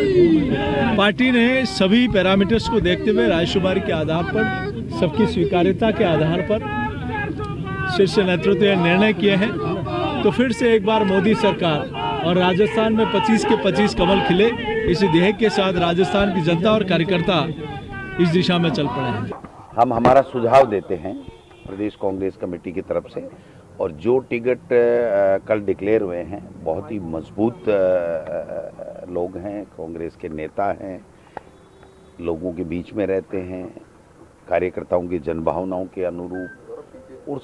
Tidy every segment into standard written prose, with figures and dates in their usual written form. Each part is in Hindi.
पार्टी ने सभी पैरामीटर्स को देखते हुए रायशुमारी के आधार पर, सबकी स्वीकार्यता के आधार पर शीर्ष नेतृत्व ने निर्णय किए हैं। तो फिर से एक बार मोदी सरकार और राजस्थान में 25 के 25 कमल खिले, इस ध्येय के साथ राजस्थान की जनता और कार्यकर्ता इस दिशा में चल पड़े हैं। हम हमारा सुझाव देते हैं प्रदेश कांग्रेस कमेटी की तरफ से, और जो टिकट कल डिक्लेयर हुए हैं बहुत ही मजबूत लोग हैं, कांग्रेस के नेता हैं, लोगों के बीच में रहते हैं, कार्यकर्ताओं की जनभावनाओं के अनुरूप, और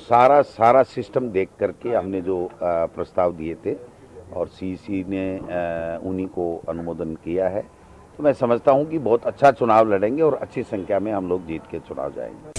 सारा सिस्टम देख करके हमने जो प्रस्ताव दिए थे और सीसी ने उन्हीं को अनुमोदन किया है। तो मैं समझता हूं कि बहुत अच्छा चुनाव लड़ेंगे और अच्छी संख्या में हम लोग जीत के चुनाव जाएंगे।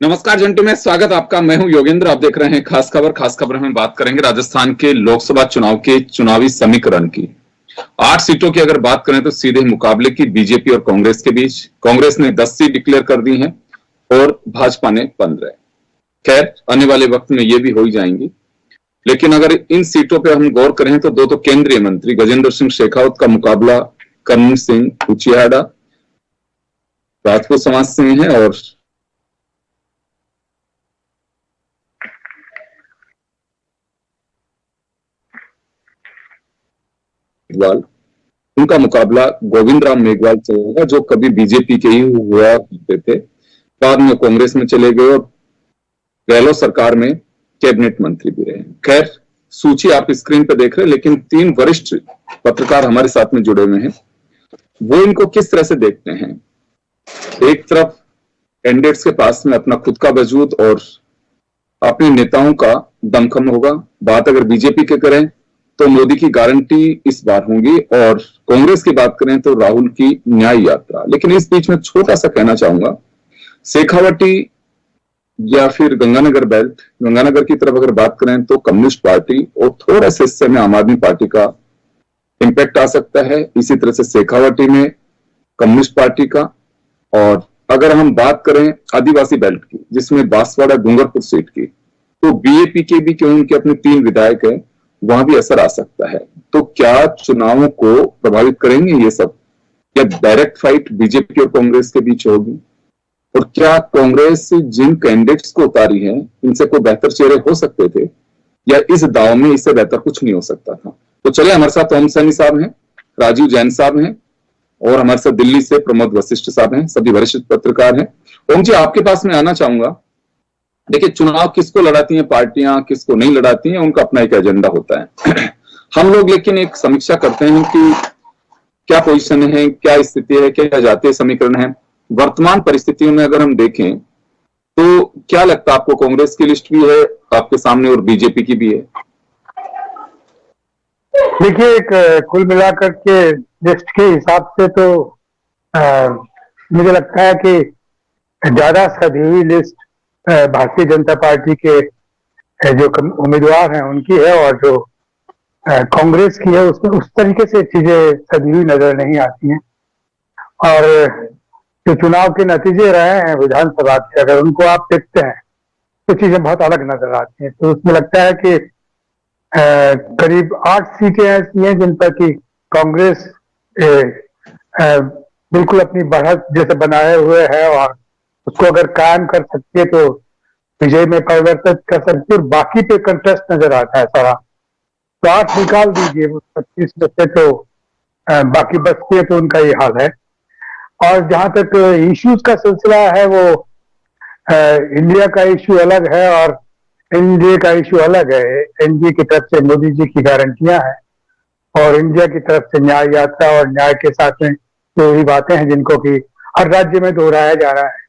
नमस्कार जंटू में स्वागत आपका। मैं हूं योगेंद्र, आप देख रहे हैं खास खबर। खास खबर में बात करेंगे राजस्थान के लोकसभा चुनाव के चुनावी समीकरण की। 8 सीटों की अगर बात करें तो सीधे मुकाबले की बीजेपी और कांग्रेस के बीच। कांग्रेस ने 10 सीट डिक्लेयर कर दी हैं और भाजपा ने 15। खैर, आने वाले वक्त में ये भी हो ही जाएंगी। लेकिन अगर इन सीटों पर हम गौर करें तो दो केंद्रीय मंत्री गजेंद्र सिंह शेखावत का मुकाबला कर्नल सिंह उचियाडा राजपूत समाज से है और उनका मुकाबला गोविंद राम मेघवाल से होगा, जो कभी बीजेपी के ही हुआ करते थे, बाद में कांग्रेस में चले गए और गहलोत सरकार में कैबिनेट मंत्री भी रहे। खैर, सूची आप स्क्रीन पर देख रहे हैं, लेकिन 3 वरिष्ठ पत्रकार हमारे साथ में जुड़े हुए हैं। वो इनको किस तरह से देखते हैं। एक तरफ कैंडिडेट्स के पास में अपना खुद का वजूद और अपने नेताओं का दमखम होगा। बात अगर बीजेपी के करें तो मोदी की गारंटी इस बार होंगी, और कांग्रेस की बात करें तो राहुल की न्याय यात्रा। लेकिन इस बीच में छोटा सा कहना चाहूंगा, शेखावटी या फिर गंगानगर बेल्ट, गंगानगर की तरफ अगर बात करें तो कम्युनिस्ट पार्टी और थोड़ा से हिस्से में आम आदमी पार्टी का इंपैक्ट आ सकता है। इसी तरह से शेखावटी में कम्युनिस्ट पार्टी का। और अगर हम बात करें आदिवासी बेल्ट की, जिसमें बांसवाड़ा डूंगरपुर सीट की, तो बीएपी के भी क्यों उनके अपने 3 विधायक हैं, वहां भी असर आ सकता है। तो क्या चुनावों को प्रभावित करेंगे ये सब, या डायरेक्ट फाइट बीजेपी और कांग्रेस के बीच होगी? और क्या कांग्रेस जिन कैंडिडेट्स को उतारी है, इनसे कोई बेहतर चेहरे हो सकते थे, या इस दाव में इससे बेहतर कुछ नहीं हो सकता था? तो चलिए, हमारे साथ ओम सैनी साहब हैं, राजीव जैन साहब हैं, और हमारे साथ दिल्ली से प्रमोद वशिष्ठ साहब हैं। सभी वरिष्ठ पत्रकार हैं। ओम जी, आपके पास में आना चाहूंगा। देखिए, चुनाव किसको लड़ाती हैं पार्टियां, किसको नहीं लड़ाती हैं, उनका अपना एक एजेंडा होता है। हम लोग लेकिन एक समीक्षा करते हैं कि क्या पोजीशन है, क्या स्थिति है, क्या जातीय समीकरण है। वर्तमान परिस्थितियों में अगर हम देखें तो क्या लगता है आपको, कांग्रेस की लिस्ट भी है आपके सामने और बीजेपी की भी है? देखिए, एक कुल मिलाकर के लिस्ट के हिसाब से तो मुझे लगता है कि ज्यादा सधी हुई लिस्ट भारतीय जनता पार्टी के जो उम्मीदवार हैं उनकी है, और जो कांग्रेस की है उसमें उस तरीके से चीजें सधी हुई नजर नहीं आती हैं। और जो चुनाव के नतीजे रहे हैं विधानसभा के, अगर उनको आप देखते हैं तो चीजें बहुत अलग नजर आती हैं। तो उसमें लगता है कि करीब 8 सीटें ऐसी हैं जिन पर कि कांग्रेस बिल्कुल अपनी बढ़त जैसे बनाए हुए है, और उसको अगर कायम कर सकती है तो विजय में परिवर्तित कर सकती है, और बाकी पे कंटेस्ट नजर आता है सारा। तो 8 निकाल दीजिए 25 में से, तो बाकी बचती है, तो उनका ये हाल है। और जहां तक इश्यूज का सिलसिला है, वो इंडिया का इश्यू अलग है और एनडीए का इश्यू अलग है। एनडीए की तरफ से मोदी जी की गारंटियां हैं, और इंडिया की तरफ से न्याय यात्रा, और न्याय के साथ में तो ही बातें हैं जिनको कि हर राज्य में दोहराया जा रहा है।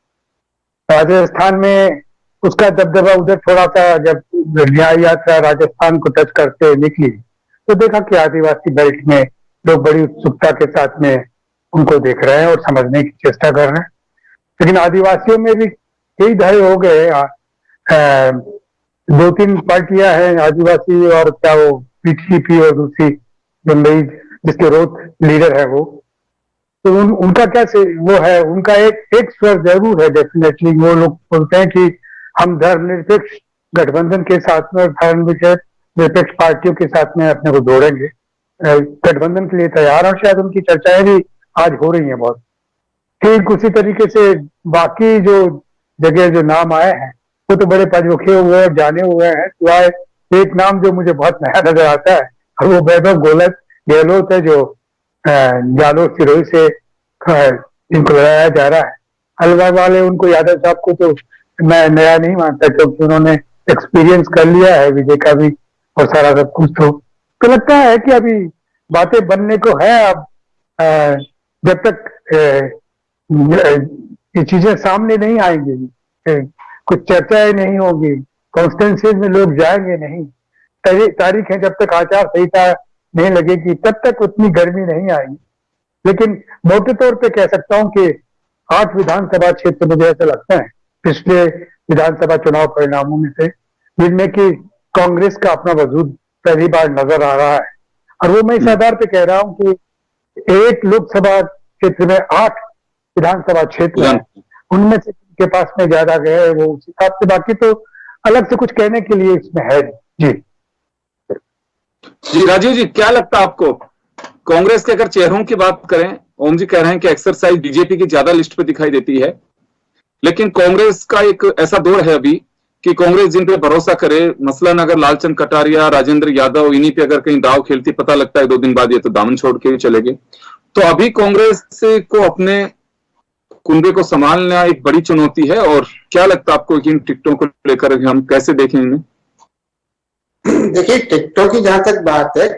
राजस्थान में उसका दबदबा उधर थोड़ा सा, जब न्याय यात्रा राजस्थान को टच करते निकली तो देखा कि आदिवासी बेल्ट में लोग बड़ी उत्सुकता के साथ में उनको देख रहे हैं और समझने की चेष्टा कर रहे हैं। लेकिन आदिवासियों में भी कई धड़े हो गए। 2-3 पार्टियां हैं आदिवासी, और क्या वो पीटीपी और दूसरी जो नई जिसके रोथ लीडर है वो, तो उनका क्या से वो है, उनका एक स्वर जरूर है डेफिनेटली। वो लोग बोलते हैं कि हम धर्मनिरपेक्ष गठबंधन के साथ में और धर्मनिरपेक्ष पार्टियों के साथ में अपने को जोड़ेंगे, गठबंधन के लिए तैयार, और शायद उनकी चर्चाएं भी आज हो रही हैं बहुत। ठीक उसी तरीके से बाकी जो जगह जो नाम आए हैं वो तो बड़े पजमुखे हुए और जाने हुए हैं। सिवाय एक नाम जो मुझे बहुत नया नजर आता है, और वो वैभव गहलोत है, जो जालोर सिरोही से इनको लगाया जा रहा है। अलवर वाले उनको यादव साहब को तो मैं नया नहीं मानता, क्योंकि उन्होंने एक्सपीरियंस कर लिया है विजय का भी और सारा सब कुछ। तो लगता है कि अभी बातें बनने को है। अब जब तक ये चीजें सामने नहीं आएंगी, कुछ चर्चाएं नहीं होगी, कॉन्स्टिट्यूंसी में लोग जाएंगे नहीं, तारीख है, जब तक आचार संहिता नहीं लगेगी तब तक उतनी गर्मी नहीं आएगी। लेकिन मोटे तौर पे कह सकता हूं कि 8 विधानसभा क्षेत्र मुझे ऐसा लगता है पिछले विधानसभा चुनाव परिणामों में से, जिनमें कि कांग्रेस का अपना वजूद पहली बार नजर आ रहा है। और वो मैं इस आधार पे कह रहा हूं कि एक लोकसभा क्षेत्र में 8 विधानसभा क्षेत्र हैं, उनमें से के पास में ज्यादा गए है वो उस हिसाब से, बाकी तो अलग से कुछ कहने के लिए इसमें है जी। जी राजीव जी, क्या लगता है आपको, कांग्रेस के अगर चेहरों की बात करें, ओम जी कह रहे हैं कि एक्सरसाइज बीजेपी की ज्यादा लिस्ट पे दिखाई देती है, लेकिन कांग्रेस का एक ऐसा दौर है अभी कि कांग्रेस जिन पे भरोसा करे, मसलन अगर लालचंद कटारिया, राजेंद्र यादव, इन्हीं पे अगर कहीं दाव खेलती, पता लगता है 2 दिन बाद ये तो दामन छोड़ के ही चले गए। तो अभी कांग्रेस को अपने कुंबे को संभालना एक बड़ी चुनौती है। और क्या लगता है आपको कि इन टिकटों को लेकर हम कैसे देखें इन्हें? देखिए, टिकटों की जहां तक बात है,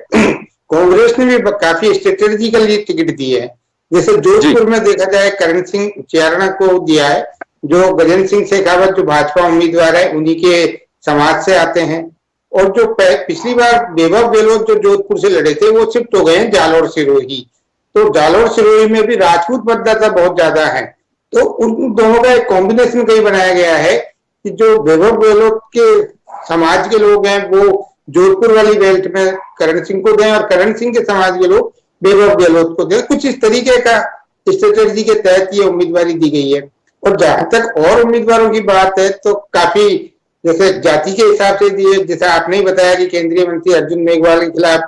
कांग्रेस ने भी काफी स्ट्रेटेजिकली टिकट दिए हैं। जैसे जोधपुर में देखा जाए, करण सिंह चियारणा को दिया है, जो गजेंद्र सिंह शेखावत जो भाजपा उम्मीदवार है उन्हीं के समाज से आते हैं। और जो पिछली बार वैभव गहलोत जो जोधपुर से लड़े थे वो शिफ्ट हो गए हैं जालोर सिरोही। तो जालोर सिरोही में भी राजपूत मतदाता बहुत ज्यादा है। तो उन दोनों का एक कॉम्बिनेशन कहीं बनाया गया है कि जो वैभव गहलोत के समाज के लोग हैं वो जोधपुर वाली बेल्ट में करण सिंह को दें और करण सिंह के समाज के लोग वैभव गहलोत को दें। कुछ इस तरीके का स्ट्रेटेजी के तहत ये उम्मीदवारी दी गई है। और जहां तक और उम्मीदवारों की बात है तो काफी जैसे जाति के हिसाब से दिए, जैसे आपने ही बताया कि केंद्रीय मंत्री अर्जुन मेघवाल के खिलाफ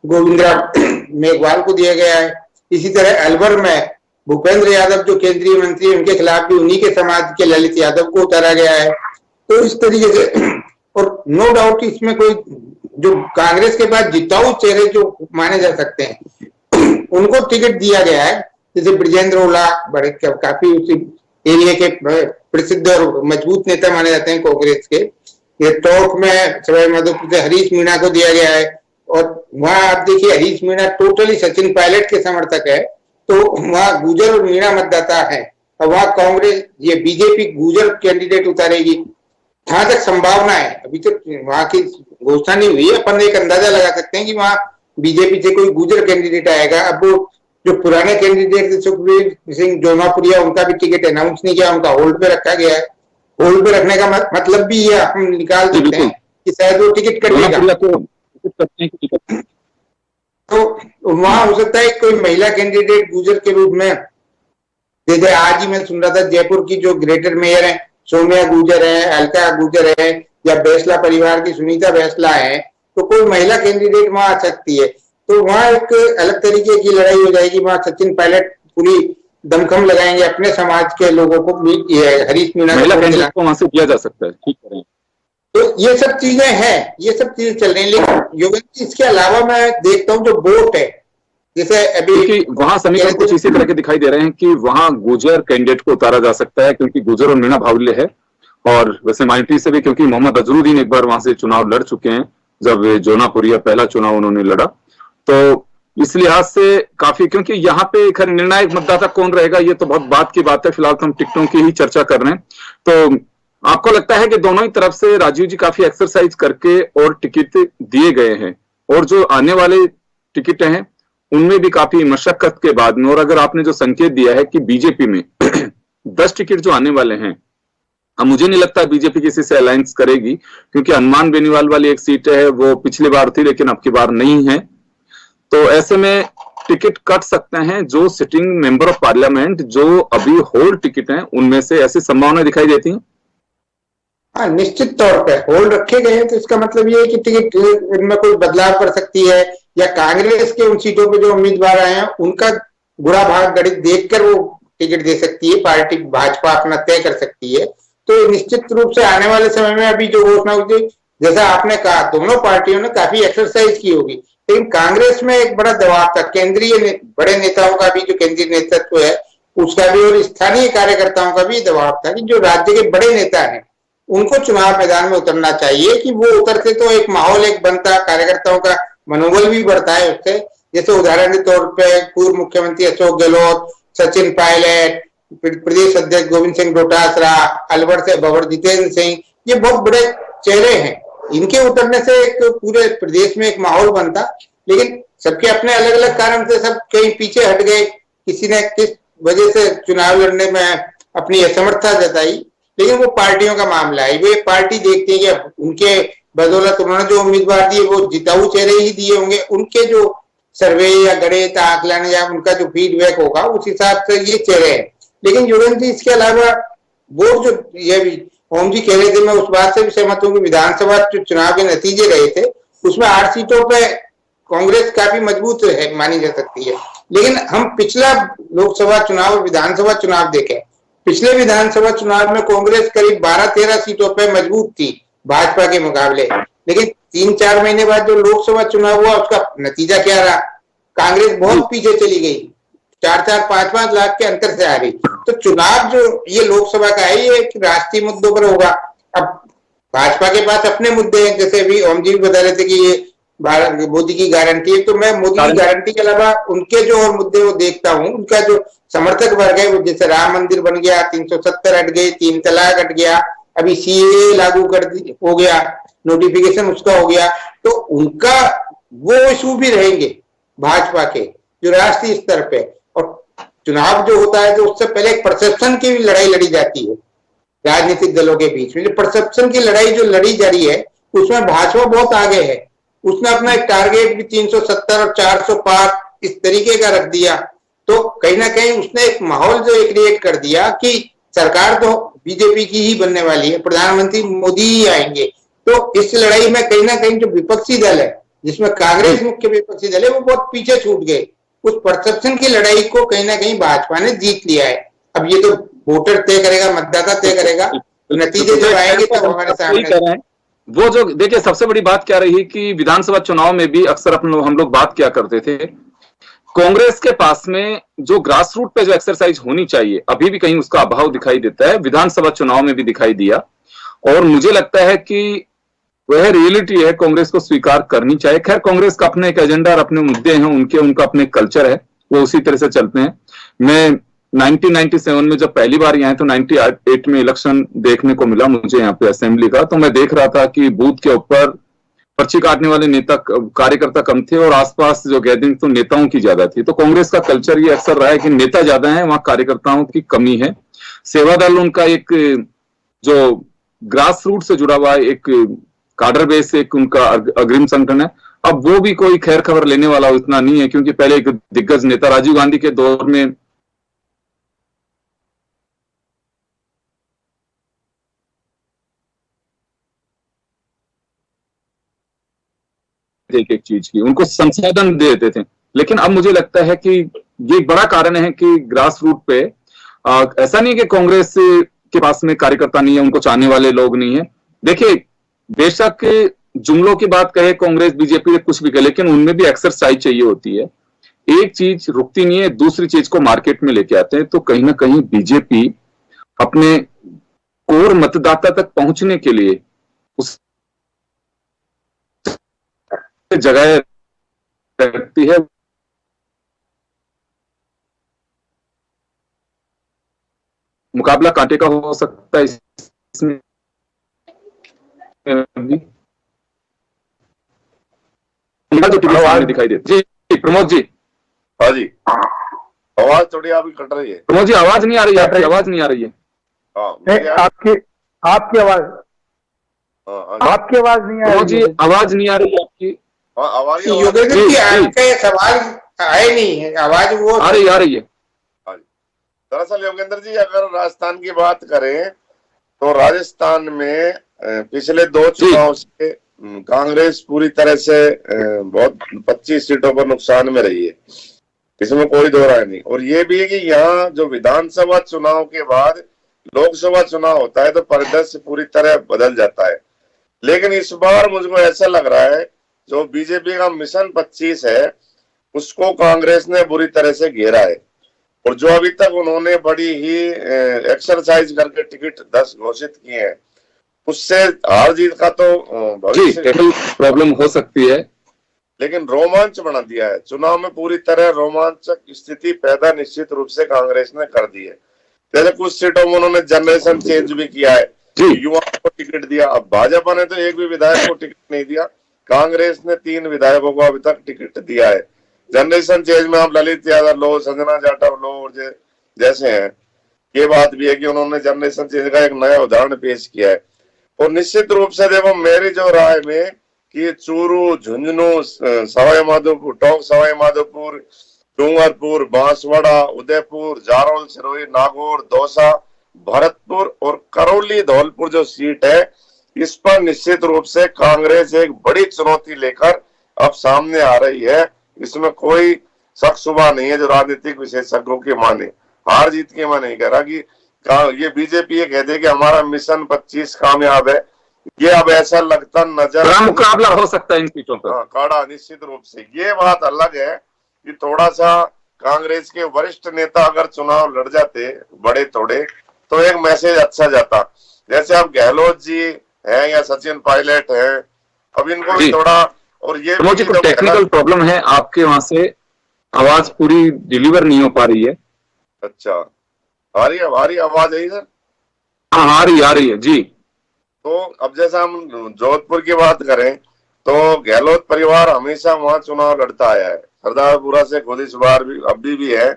गोविंद राम मेघवाल को दिया गया है। इसी तरह अलवर में भूपेंद्र यादव जो केंद्रीय मंत्री, उनके खिलाफ भी उन्हीं के समाज के ललित यादव को उतारा गया है। तो इस तरीके से, और नो डाउट इसमें कोई जो कांग्रेस के पास जिताऊ चेहरे जो माने जा सकते हैं उनको टिकट दिया गया है। जैसे ब्रजेंद्र ओला बड़े काफी उसी एरिया के प्रसिद्ध और मजबूत नेता माने जाते हैं कांग्रेस के। ये टोंक में सवाई माधोपुर से हरीश मीणा को दिया गया है। और वहां आप देखिए, हरीश मीणा टोटली सचिन पायलट के समर्थक है, तो वहां गुजर और मीणा मतदाता है। और वहां कांग्रेस ये बीजेपी गुजर कैंडिडेट उतारेगी, जहां तक संभावना है। अभी तो वहां की घोषणा नहीं हुई है, अपन एक अंदाजा लगा सकते हैं कि वहां बीजेपी से कोई गुजर कैंडिडेट आएगा। अब वो जो पुराने कैंडिडेट थे सुखबीर सिंह जोनापुरिया, उनका भी टिकट अनाउंस नहीं किया, उनका होल्ड पे रखा गया है। होल्ड पे रखने का मतलब भी ये हम निकाल सकते हैं कि शायद वो टिकट कटेगा। तो वहां हो सकता है कोई महिला कैंडिडेट गुजर के रूप में, जैसे आज ही मैं सुन रहा था जयपुर की जो ग्रेटर मेयर है सोम्या गुजर है, अलका गुजर है, या बैसला परिवार की सुनीता बैसला है, तो कोई महिला कैंडिडेट वहां आ सकती है। तो वहां एक अलग तरीके की लड़ाई हो जाएगी। वहां सचिन पायलट पूरी दमखम लगाएंगे अपने समाज के लोगों को, हरीश मीणा को वहां से दिया जा सकता है। ठीक है, तो ये सब चीजें हैं, ये सब चीजें चल रही हैं। लेकिन योगेंद्र, इसके अलावा मैं देखता हूँ जो वोट है, जैसे अभी वहां समीकरण कुछ इसी तरह के दिखाई दे रहे हैं कि वहां गुजर कैंडिडेट को उतारा जा सकता है, क्योंकि गुजर और मीणा बाहुल्य है। और वैसे माइनॉरिटी से भी, क्योंकि मोहम्मद अजहरुद्दीन एक बार वहां से चुनाव लड़ चुके हैं, जब जोनापुरिया पहला चुनाव उन्होंने लड़ा। तो इस लिहाज से काफी, क्योंकि यहाँ पे खैर निर्णायक मतदाता कौन रहेगा ये तो बहुत बात की बात है, फिलहाल तो हम टिकटों की ही चर्चा कर रहे हैं। तो आपको लगता है कि दोनों ही तरफ से राजीव जी काफी एक्सरसाइज करके और टिकट दिए गए हैं, और जो आने वाले टिकट हैं उनमें भी काफी मशक्कत के बाद में, और अगर आपने जो संकेत दिया है कि बीजेपी में 10 टिकट जो आने वाले हैं, अब मुझे नहीं लगता बीजेपी किसी से अलायंस करेगी, क्योंकि हनुमान बेनीवाल वाली एक सीट है वो पिछली बार थी लेकिन अब की बार नहीं है। तो ऐसे में टिकट कट सकते हैं जो सिटिंग मेंबर ऑफ पार्लियामेंट जो अभी होल्ड टिकट हैं उनमें से, ऐसी संभावना दिखाई देती है। हाँ, निश्चित तौर पे होल्ड रखे गए हैं, तो इसका मतलब ये है कि टिकट इनमें कोई बदलाव कर सकती है, या कांग्रेस के उन सीटों पे जो उम्मीदवार आए हैं उनका बुरा भाग गणित देखकर वो टिकट दे सकती है, पार्टी भाजपा अपना तय कर सकती है। तो निश्चित रूप से आने वाले समय में अभी जो घोषणा हुई थी, जैसा आपने कहा, दोनों पार्टियों ने काफी एक्सरसाइज की होगी, लेकिन कांग्रेस में एक बड़ा दबाव था, केंद्रीय बड़े नेताओं का भी, जो केंद्रीय नेतृत्व है उसका भी, और स्थानीय कार्यकर्ताओं का भी दबाव था कि जो राज्य के बड़े नेता हैं उनको चुनाव मैदान में उतरना चाहिए, कि वो उतरते तो एक माहौल एक बनता, कार्यकर्ताओं का मनोबल भी बढ़ता है उससे। जैसे उदाहरण के तौर पे पूर्व मुख्यमंत्री अशोक गहलोत, सचिन पायलट, प्रदेश अध्यक्ष गोविंद सिंह डोटासरा, अलवर से भंवर जितेंद्र सिंह, ये बहुत बड़े चेहरे हैं। इनके उतरने से एक पूरे प्रदेश में एक माहौल बनता, लेकिन सबके अपने अलग अलग कारण से सब कहीं पीछे हट गए, किसी ने किस वजह से चुनाव लड़ने में अपनी असमर्थता जताई। लेकिन वो पार्टियों का मामला है। वे पार्टी देखती है कि उनके बदौलत उन्होंने जो उम्मीदवार दिए वो जिताऊ चेहरे ही दिए होंगे, उनके जो सर्वे या गणित आकलन या उनका जो फीडबैक होगा उस हिसाब से ये चेहरे हैं। लेकिन युगेंद्र जी, इसके अलावा वो जो ये भी ओम जी कह रहे थे, मैं उस बात से भी सहमत हूँ कि विधानसभा चुनाव के नतीजे रहे थे, उसमें 8 सीटों पे कांग्रेस काफी मजबूत है मानी जा सकती है। लेकिन हम पिछला लोकसभा चुनाव और विधानसभा चुनाव देखें, पिछले विधानसभा चुनाव में कांग्रेस करीब 12-13 सीटों पे मजबूत थी भाजपा के मुकाबले, लेकिन 3-4 महीने बाद जो लोकसभा चुनाव हुआ उसका नतीजा क्या रहा? कांग्रेस बहुत पीछे चली गई, 4-4, 5-5 लाख के अंतर से आ रही। तो चुनाव जो ये लोकसभा का है ये राष्ट्रीय मुद्दों पर होगा। अब भाजपा के पास अपने मुद्दे हैं, जैसे अभी ओम जी भी बता रहे थे कि ये मोदी की गारंटी है, तो मैं मोदी की गारंटी के अलावा उनके जो और मुद्दे वो देखता हूँ, उनका जो समर्थक वर्ग है, जैसे राम मंदिर बन गया, 370 हट गए, 3 तलाक हट गया, अभी सीए लागू हो गया, नोटिफिकेशन उसका हो गया, तो उनका वो इशू भी रहेंगे भाजपा के जो राष्ट्रीय स्तर पे। और चुनाव जो होता है तो उससे पहले एक परसेप्शन की भी लड़ाई लड़ी जाती है राजनीतिक दलों के बीच में। जो परसेप्शन की लड़ाई जो लड़ी जा रही है उसमें भाजपा बहुत आगे है, उसने अपना एक टारगेट भी 370 और 400 पार इस तरीके का रख दिया। तो कहीं ना कहीं उसने एक माहौल जो क्रिएट कर दिया कि सरकार तो बीजेपी की ही बनने वाली है, प्रधानमंत्री मोदी ही आएंगे। तो इस लड़ाई में कहीं ना कहीं जो विपक्षी दल है, जिसमें कांग्रेस मुख्य विपक्षी दल है, वो बहुत पीछे छूट गए। उस परसेप्शन की लड़ाई को कहीं ना कहीं भाजपा ने जीत लिया है। अब ये तो वोटर तय करेगा, मतदाता तय करेगा, नतीजे जब आएंगे तब हमारे सामने। वो जो देखिए सबसे बड़ी बात क्या रही कि विधानसभा चुनाव में भी अक्सर हम लोग बात क्या करते थे, कांग्रेस के पास में जो ग्रास रूट पे जो एक्सरसाइज होनी चाहिए अभी भी कहीं उसका अभाव दिखाई देता है, विधानसभा चुनाव में भी दिखाई दिया। और मुझे लगता है कि वह रियलिटी है, कांग्रेस को स्वीकार करनी चाहिए। खैर कांग्रेस का अपने एक एजेंडा और अपने मुद्दे हैं, उनका अपने कल्चर है, वो उसी तरह से चलते हैं। मैं 1997 में जब पहली बार यहाँ तो 98 में इलेक्शन देखने को मिला मुझे यहाँ पे असेंबली का, तो मैं देख रहा था कि बूथ के ऊपर पर्ची काटने वाले नेता कार्यकर्ता कम थे और आसपास जो गैदरिंग तो नेताओं की ज्यादा थी। तो कांग्रेस का कल्चर ये अक्सर रहा है कि नेता ज्यादा है, वहां कार्यकर्ताओं की कमी है। सेवा दल उनका एक जो ग्रास रूट से जुड़ा हुआ एक काडर बेस एक उनका अग्रिम संगठन है। अब वो भी कोई खैर खबर लेने वाला उतना नहीं है, क्योंकि पहले एक दिग्गज नेता राजीव गांधी के दौर में एक चीज की उनको संसाधन देते थे। लेकिन अब मुझे लगता है कि ये एक बड़ा कारण है कि ग्रास रूट पे ऐसा नहीं कि कांग्रेस के पास में कार्यकर्ता नहीं है, उनको चाहने वाले लोग नहीं है। देखिए बेशक जुमलों की बात कहे कांग्रेस बीजेपी कुछ भी कहे, लेकिन उनमें भी एक्सरसाइज चाहिए होती है। एक चीज रुकती नहीं है, दूसरी चीज को मार्केट में लेके आते हैं। तो कहीं ना कहीं बीजेपी अपने कोर मतदाता तक पहुंचने के लिए उस जगह रखती है। मुकाबला कांटे का हो सकता है इसमें जो दिखाई देती जी। प्रमोद जी, हाँ जी, आवाज थोड़ी आपकी कट रही है। प्रमोद जी आवाज नहीं आ रही है, आवाज नहीं आ रही है। आपकी आवाज नहीं आ रही जी, आवाज नहीं आ रही है आपकी। योगेंद्र जी आपका सवाल आए नहीं है, आवाज वो आ रही है। दरअसल योगेंद्र जी अगर राजस्थान की बात करें तो राजस्थान में पिछले 2 चुनाव से कांग्रेस पूरी तरह से बहुत 25 सीटों पर नुकसान में रही है, इसमें कोई दो राय नहीं। और ये भी है कि यहाँ जो विधानसभा चुनाव के बाद लोकसभा चुनाव होता है तो परिदृश्य पूरी तरह बदल जाता है। लेकिन इस बार मुझको ऐसा लग रहा है जो बीजेपी का मिशन 25 है उसको कांग्रेस ने बुरी तरह से घेरा है। और जो अभी तक उन्होंने बड़ी ही एक्सरसाइज करके टिकट 10 घोषित किए हैं, उससे हार जीत का तो भविष्य प्रॉब्लम हो सकती है, लेकिन रोमांच बना दिया है। चुनाव में पूरी तरह रोमांचक स्थिति पैदा निश्चित रूप से कांग्रेस ने कर दी है। जैसे कुछ सीटों में उन्होंने जनरेशन चेंज भी किया है, युवाओं को टिकट दिया। अब भाजपा ने तो एक भी विधायक को टिकट नहीं दिया, कांग्रेस ने 3 विधायकों को अभी तक टिकट दिया है। जनरेशन चेंज में आप ललित यादव लो, संजना जाटव लो और जैसे हैं। ये बात भी है कि उन्होंने जनरेशन चेंज का एक नया उदाहरण पेश किया है। और निश्चित रूप से देखो, मेरी जो राय में कि चूरू, झुंझुनू, सवाई माधोपुर, टोंक सवाई माधोपुर, डूंगरपुर, बांसवाड़ा, उदयपुर, जारोल, सिरोही, नागौर, दौसा, भरतपुर और करौली, धौलपुर जो सीट है, इस पर निश्चित रूप से कांग्रेस एक बड़ी चुनौती लेकर अब सामने आ रही है। इसमें कोई शक शुबा नहीं है। जो राजनीतिक विशेषज्ञों की माने, हार जीत के मैं नहीं कह रहा कि ये बीजेपी ये कहते कि हमारा मिशन 25 कामयाब है, ये अब ऐसा लगता नजर, मुकाबला हो सकता है इन सीटों पर। काड़ा निश्चित रूप से। ये बात अलग है कि थोड़ा सा कांग्रेस के वरिष्ठ नेता अगर चुनाव लड़ जाते बड़े थोड़े, तो एक मैसेज अच्छा जाता। जैसे अब गहलोत जी है या सचिन पायलट है, अब इनको भी थोड़ा, और ये तो टेक्निकल प्रॉब्लम है, आपके वहां से आवाज पूरी डिलीवर नहीं हो पा रही है। अच्छा, आ रही आवाज है सर? हाँ, आ रही है जी। तो अब जैसा हम जोधपुर की बात करें तो गहलोत परिवार हमेशा वहां चुनाव लड़ता आया है, सरदारपुरा से खुद इस बार भी अभी भी है।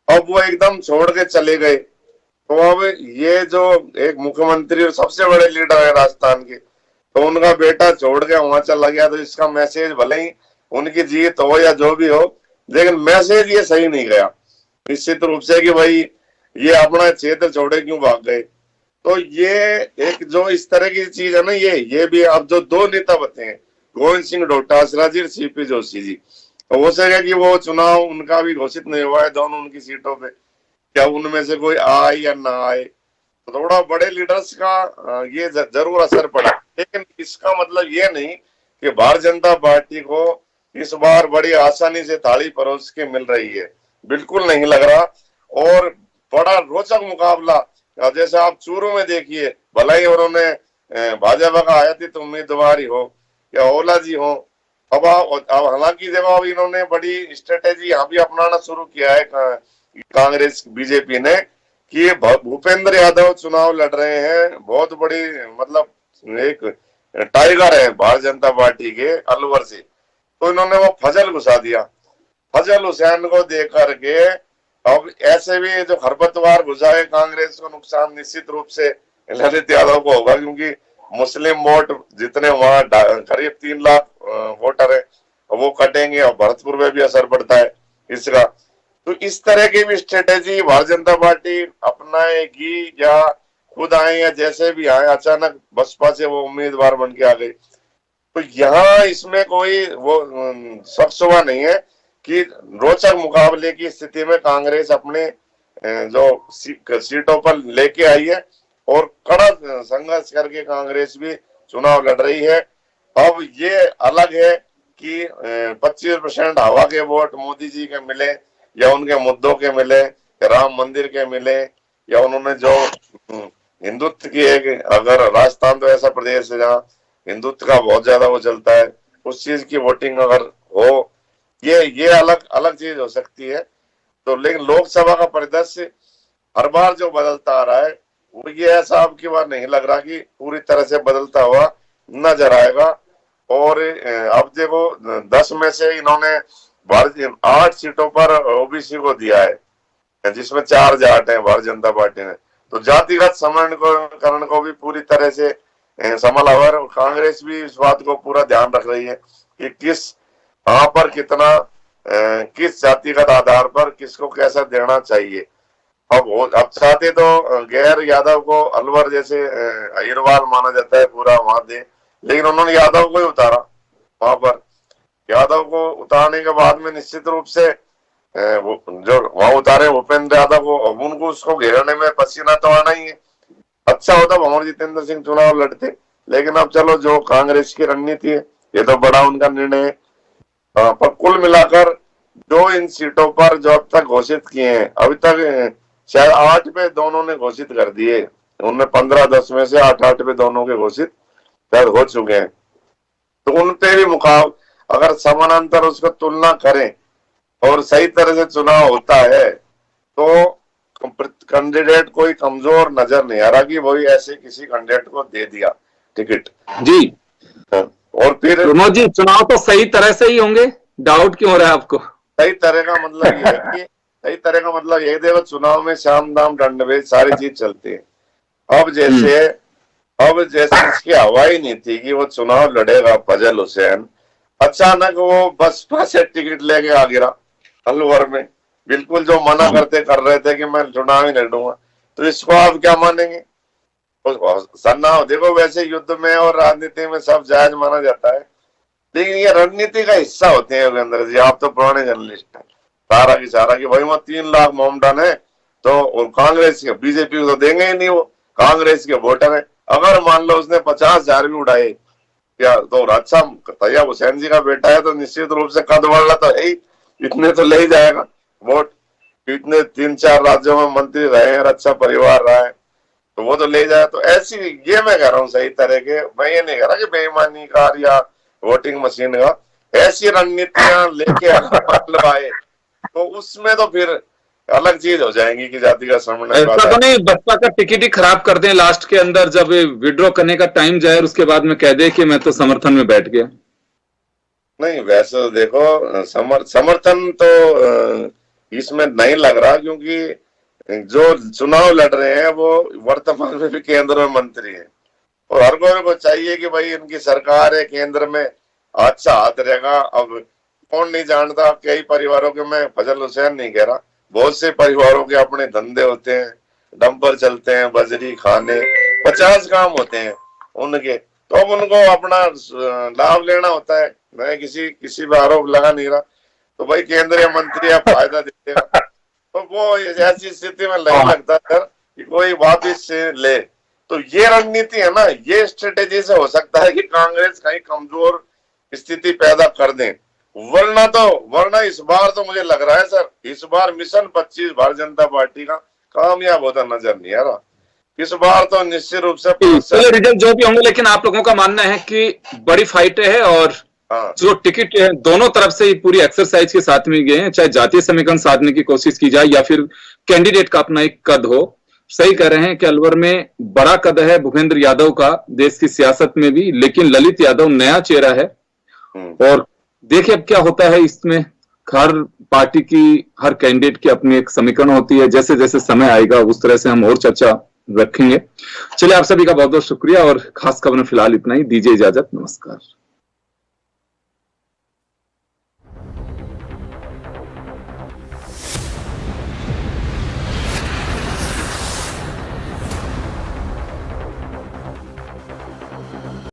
अब वो एकदम छोड़ के चले गए, तो अब ये जो एक मुख्यमंत्री और सबसे बड़े लीडर है राजस्थान के, तो उनका बेटा छोड़ के वहां चला गया, तो इसका मैसेज भले ही उनकी जीत हो या जो भी हो, लेकिन मैसेज ये सही नहीं गया निश्चित रूप से कि भाई ये अपना क्षेत्र छोड़े क्यों भाग गए। तो ये एक जो इस तरह की चीज है ना, ये भी अब जो दो नेता बचे हैं, गोविंद सिंह डोटासरा जी और सीपी जोशी जी, तो हो सकेगा कि वो चुनाव उनका भी घोषित नहीं हुआ है दोनों उनकी सीटों पे, क्या उनमें से कोई आए या ना आए, तो थोड़ा बड़े लीडर्स का ये जरूर असर पड़ा। लेकिन इसका मतलब ये नहीं कि भारतीय जनता पार्टी को इस बार बड़ी आसानी से थाली परोस के मिल रही है, बिल्कुल नहीं लग रहा। और बड़ा रोचक मुकाबला, जैसे आप चूरू में देखिए, भला ही उन्होंने भाजपा का आयातित उम्मीदवार ही हो या ओला जी हो, अब हालांकि देखो अब इन्होंने बड़ी स्ट्रेटेजी यहाँ भी अपनाना शुरू किया है कांग्रेस बीजेपी ने, कि भूपेंद्र यादव चुनाव लड़ रहे हैं, बहुत बड़ी मतलब एक टाइगर है भारतीय जनता पार्टी के अलवर से, तो इन्होंने वो फजल घुसा दिया। फजल हुसैन को दे करके अब ऐसे भी जो खरपतवार घुसाए कांग्रेस को नुकसान निश्चित रूप से ललित यादव को होगा, क्योंकि मुस्लिम वोट जितने वहां करीब 3 लाख वोटर है वो कटेंगे, और भरतपुर में भी असर पड़ता है इसका। तो इस तरह की भी स्ट्रेटेजी भारतीय जनता पार्टी अपनाएगी, या खुद आए या जैसे भी आए, अचानक बसपा से वो उम्मीदवार बन के आ गए, तो यहाँ इसमें कोई वो शक नहीं है कि रोचक मुकाबले की स्थिति में कांग्रेस अपने जो सीटों पर लेके आई है, और कड़ा संघर्ष करके कांग्रेस भी चुनाव लड़ रही है। अब ये अलग है कि 25% हवा के वोट मोदी जी के मिले या उनके मुद्दों के मिले या राम मंदिर के मिले, या उन्होंने जो हिंदुत्व की एक, अगर राजस्थान तो ऐसा प्रदेश है जहाँ हिंदुत्व का बहुत ज्यादा वो चलता है, उस चीज की वोटिंग अगर हो, ये अलग अलग चीज हो सकती है। तो लेकिन लोकसभा का परिदृश्य हर बार जो बदलता आ रहा है, वो ये ऐसा अब की बार नहीं लग रहा कि पूरी तरह से बदलता हुआ नजर आएगा। और अब देखो 10 में से इन्होंने 8 सीटों पर ओबीसी को दिया है, जिसमें 4 जाट है भारतीय जनता पार्टी ने, तो जातिगत समीकरण को भी पूरी तरह से संभाला हुआ है। कांग्रेस भी इस बात को पूरा ध्यान रख रही है कि कहाँ पर कितना किस जातिगत आधार पर किसको कैसा देना चाहिए। अब चाहते तो गैर यादव को अलवर जैसे अहिरवाल माना जाता है पूरा वहां दे, लेकिन उन्होंने यादव को ही उतारा वहां पर। यादव को उतारने के बाद में निश्चित रूप से जो वहां उतारे भूपेंद्र यादव को, उनको उसको घेरने में पसीना तो आना ही है। अच्छा होता भंवर जितेंद्र सिंह चुनाव लड़ते, लेकिन अब चलो जो कांग्रेस की रणनीति है, ये तो बड़ा उनका निर्णय है। पर कुल मिलाकर जो इन सीटों पर जो अब तक घोषित किए हैं, अभी तक शायद 8 पे दोनों ने घोषित कर दिए, उनमें 15-10 में से 8 पे दोनों के घोषित शायद हो चुके हैं। तो उन पे भी मुकाबला अगर समानांतर उसको तुलना करें और सही तरह से चुनाव होता है, तो कैंडिडेट कोई कमजोर नजर नहीं आ रहा कि वही ऐसे किसी कैंडिडेट को दे दिया टिकट जी। और फिर प्रमोद जी, चुनाव तो सही तरह से ही होंगे, डाउट क्यों हो रहा है आपको? सही तरह का मतलब ये है कि कई तरह का मतलब ये देखो, चुनाव में शाम दाम दंड भेद सारी चीज चलती है। अब जैसे इसकी हवा ही नहीं थी कि वो चुनाव लड़ेगा फजल हुसैन, अचानक वो बसपा से टिकट लेके आ गिरा अलवर में, बिल्कुल जो मना कर रहे थे कि मैं चुनाव ही लड़ूंगा, तो इसको आप क्या मानेंगे? सन्ना देखो, वैसे युद्ध में और राजनीति में सब जायज माना जाता है, लेकिन ये रणनीति का हिस्सा होते हैं योगेंद्र जी। आप तो पुराने जर्नलिस्ट हैं, सारा की सारा कि भाई वहां 3 लाख मोमडन है, तो कांग्रेस के, बीजेपी को तो देंगे ही नहीं, वो कांग्रेस के वोटर है। अगर मान लो उसने 50,000 भी उड़ाए क्या, तो अच्छा तैयब हुसैन जी का बेटा है, तो निश्चित रूप से कद बढ़ रहा तो है, इतने तो ले ही जाएगा वोट। इतने 3-4 राज्यों में मंत्री रहे हैं, अच्छा परिवार रहा है, तो वो तो ले जाए। तो ऐसी, ये मैं कह रहा हूँ सही तरह के, मैं ये नहीं कह रहा कि बेईमानी का या वोटिंग मशीन का, ऐसी रणनीतियां लेके आए तो उसमें तो फिर अलग चीज हो जाएंगी कि जाति का समन्वय। ऐसा तो नहीं बसपा का टिकट ही खराब कर दें लास्ट के अंदर, जब विड्रॉ करने का टाइम जाए और उसके बाद में कह दे कि मैं तो समर्थन में बैठ गया? नहीं, वैसे देखो समर्थन तो इसमें नहीं लग रहा, क्योंकि जो चुनाव लड़ रहे हैं वो वर्तमान में भी केंद्र में मंत्री है, और हर कोई को चाहिए कि भाई इनकी सरकार है, केंद्र में अच्छा हाथ रहेगा। अब कौन नहीं जानता, कई परिवारों के, मैं फजल हुसैन नहीं कह रहा, बहुत से परिवारों के अपने धंधे होते हैं, डंपर चलते हैं, बजरी खाने, 50 काम होते हैं उनके, तो अब उनको अपना लाभ लेना होता है। मैं किसी पर आरोप लगा नहीं रहा, तो भाई केंद्रीय मंत्री आप फायदा देगा, तो वो ऐसी स्थिति में नहीं लगता सर कि कोई वापिस से ले। तो ये रणनीति है ना, ये स्ट्रेटेजी से हो सकता है कि कांग्रेस कहीं कमजोर स्थिति पैदा कर दें, वरना इस बार तो मुझे लग रहा है सर, इस बार मिशन 25 भारतीय जनता पार्टी का कामयाब होता नजर नहीं आ रहा। इस बार तो निश्चित रूप से रिजल्ट जो भी होंगे, लेकिन आप लोगों का मानना है कि बड़ी फाइट है, और जो टिकट है दोनों तरफ से पूरी एक्सरसाइज के साथ में गए हैं, चाहे जातीय समीकरण साधने की कोशिश की जाए या फिर कैंडिडेट का अपना एक कद हो। सही कह रहे हैं कि अलवर में बड़ा कद है भूपेंद्र यादव का देश की सियासत में भी, लेकिन ललित यादव नया चेहरा है, और देखिए अब क्या होता है इसमें। हर पार्टी की, हर कैंडिडेट की अपनी एक समीकरण होती है, जैसे जैसे समय आएगा उस तरह से हम और चर्चा रखेंगे। चलिए, आप सभी का बहुत बहुत शुक्रिया, और खास खबर में फिलहाल इतना ही। दीजिए इजाजत, नमस्कार।